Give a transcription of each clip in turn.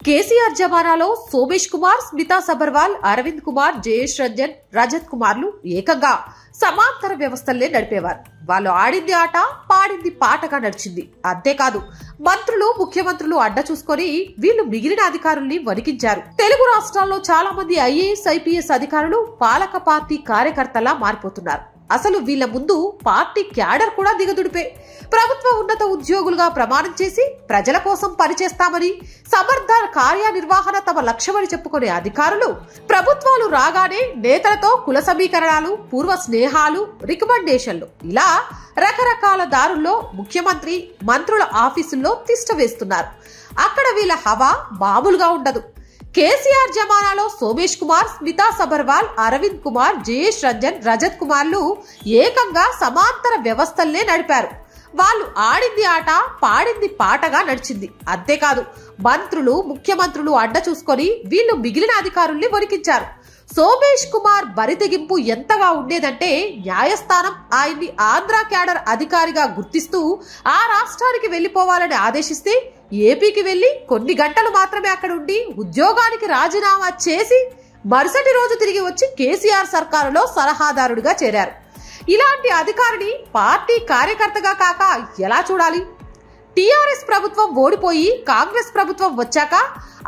కేసీఆర్ జమానాలో సోమేష్ కుమార్, స్మితా సబర్వాల్, అరవింద్ కుమార్, జయేష్ రంజన్, రజత్ కుమార్లు ఏకంగా సమాంతర వ్యవస్థలనే నడిపేవారు. వాళ్ళు ఆడింది ఆట, పాడింది పాటగా నడిచింది. అంతేకాదు, మంత్రులు, ముఖ్యమంత్రులు అడ్డ చూసుకొని వీళ్ళు మిగిలిన అధికారుల్ని వణికించారు. తెలుగు రాష్ట్రాల్లో చాలా మంది ఐఏఎస్, ఐపీఎస్ అధికారులు పాలక పార్టీ కార్యకర్తలా మారిపోతున్నారు. అసలు వీళ్ళ ముందు పార్టీ క్యాడర్ కూడా దిగదుడిపే. ప్రభుత్వ ఉన్నత ఉద్యోగులుగా ప్రమాణం చేసి ప్రజల కోసం పనిచేస్తామని, సమర్థ కార్యనిర్వహణ తమ లక్ష్యమని చెప్పుకునే అధికారులు ప్రభుత్వాలు రాగానే నేతలతో కుల సమీకరణాలు, పూర్వ స్నేహాలు, రికమెండేషన్లు ఇలా రకరకాల దారుల్లో ముఖ్యమంత్రి, మంత్రుల ఆఫీసుల్లో తిష్ట వేస్తున్నారు. అక్కడ వీళ్ళ హవా మామూలుగా ఉండదు. కేసీఆర్ జమానాలో సోమేష్ కుమార్, స్మితా సబర్వాల్, అరవింద్ కుమార్, జయేష్ రంజన్, రజత్ కుమార్లు ఏకంగా సమాంతర వ్యవస్థల్నే నడిపారు. వాళ్ళు ఆడింది ఆట, పాడింది పాటగా నడిచింది. అంతేకాదు, మంత్రులు, ముఖ్యమంత్రులు అడ్డ చూసుకొని వీళ్ళు మిగిలిన అధికారుల్ని వణికించారు. సోమేష్ కుమార్ బరితెగింపు ఎంతగా ఉండేదంటే, న్యాయస్థానం ఆయన్ని ఆంధ్ర క్యాడర్ అధికారిగా గుర్తిస్తూ ఆ రాష్ట్రానికి వెళ్లిపోవాలని ఆదేశిస్తే ఏపీకి వెళ్లి కొన్ని గంటలు మాత్రమే అక్కడ ఉండి ఉద్యోగానికి రాజీనామా చేసి మరుసటి రోజు తిరిగి వచ్చి కేసీఆర్ సర్కారులో సలహాదారుడిగా చేరారు. ఇలాంటి అధికారిని పార్టీ కార్యకర్తగా కాక ఎలా చూడాలి? టీఆర్ఎస్ ప్రభుత్వం ఓడిపోయి కాంగ్రెస్ ప్రభుత్వం వచ్చాక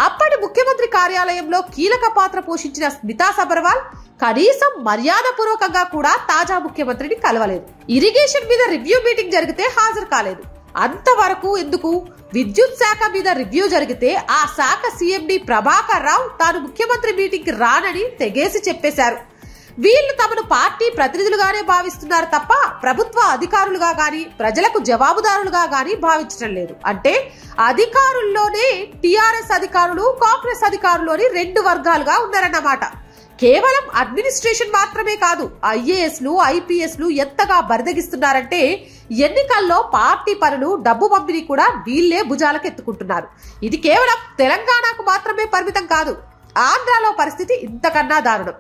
అప్పటి ముఖ్యమంత్రి కార్యాలయంలో కీలక పాత్ర పోషించిన స్మితా సబర్వాల్ కనీసం మర్యాదపూర్వకంగా కూడా తాజా ముఖ్యమంత్రిని కలవలేదు. ఇరిగేషన్ మీద రివ్యూ మీటింగ్ జరిగితే హాజరు కాలేదు. అంతవరకు ఎందుకు? విద్యుత్ శాఖ మీద రివ్యూ జరిగితే ఆ శాఖ సీఎండి ప్రభాకర్ రావు తాను ముఖ్యమంత్రి మీటింగ్ కి రానని తెగేసి చెప్పేశారు. వీళ్ళు తమను పార్టీ ప్రతినిధులుగానే భావిస్తున్నారు తప్ప ప్రభుత్వ అధికారులుగా గాని, ప్రజలకు జవాబుదారులుగా గాని భావించడం లేదు. అంటే అధికారుల్లోనే టీఆర్ఎస్ అధికారులు, కాంగ్రెస్ అధికారుల్లోని రెండు వర్గాలుగా ఉన్నారన్నమాట. కేవలం అడ్మినిస్ట్రేషన్ మాత్రమే కాదు, ఐఏఎస్లు, ఐపీఎస్లు ఎంతగా బరిదగిస్తున్నారంటే ఎన్నికల్లో పార్టీ పనులు, డబ్బు పంపిణీ కూడా వీళ్లే భుజాలకెత్తుకుంటున్నారు. ఇది కేవలం తెలంగాణకు మాత్రమే పరిమితం కాదు. ఆంధ్రాలో పరిస్థితి ఇంతకన్నా దారుణం.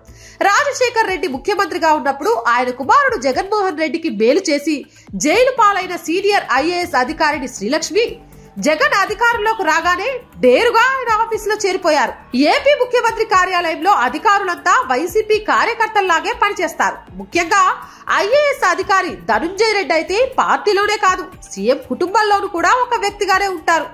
రాజశేఖర్ రెడ్డి ముఖ్యమంత్రిగా ఉన్నప్పుడు ఆయన కుమారుడు జగన్మోహన్ రెడ్డికి మేలు చేసి జైలు పాలైన సీనియర్ ఐఏఎస్ అధికారిని శ్రీలక్ష్మి జగన్ అధికారంలోకి రాగానే నేరుగా ఆయన ఆఫీసులో చేరిపోయారు. ఏపీ ముఖ్యమంత్రి కార్యాలయంలో అధికారులంతా వైసీపీ కార్యకర్తల్లాగే పనిచేస్తారు. ముఖ్యంగా ఐఏఎస్ అధికారి ధనుంజయ రెడ్డి అయితే పార్టీలోనే కాదు, సీఎం కుటుంబంలోనూ కూడా ఒక వ్యక్తిగానే ఉంటారు.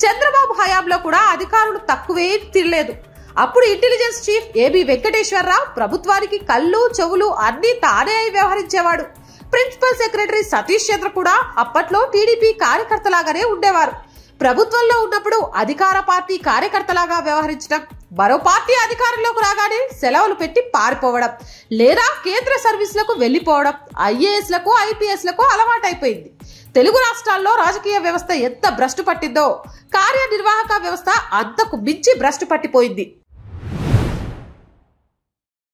చంద్రబాబు హయాంలో కూడా అధికారులు తక్కువేం తినలేదు. అప్పుడు ఇంటెలిజెన్స్ చీఫ్ ఏబి వెంకటేశ్వరరావు ప్రభుత్వానికి కళ్ళు, చెవులు అన్ని తానే వ్యవహరించేవాడు. ప్రిన్సిపల్ సెక్రటరీ సతీష్ చంద్ర కూడా అప్పట్లో టీడీపీ కార్యకర్తలాగానే ఉండేవారు. ప్రభుత్వంలో ఉన్నప్పుడు అధికార పార్టీ కార్యకర్తలాగా వ్యవహరించడం, మరో పార్టీ అధికారంలోకి రాగానే సెలవులు పెట్టి పారిపోవడం లేదా కేంద్ర సర్వీసులకు వెళ్లిపోవడం ఐఏఎస్లకు, ఐపీఎస్లకు అలవాటైపోయింది. తెలుగు రాష్ట్రాల్లో రాజకీయ వ్యవస్థ ఎంత భ్రష్టు పట్టిందో కార్యనిర్వాహక వ్యవస్థ అంతకు మించి భ్రష్టు పట్టిపోయింది.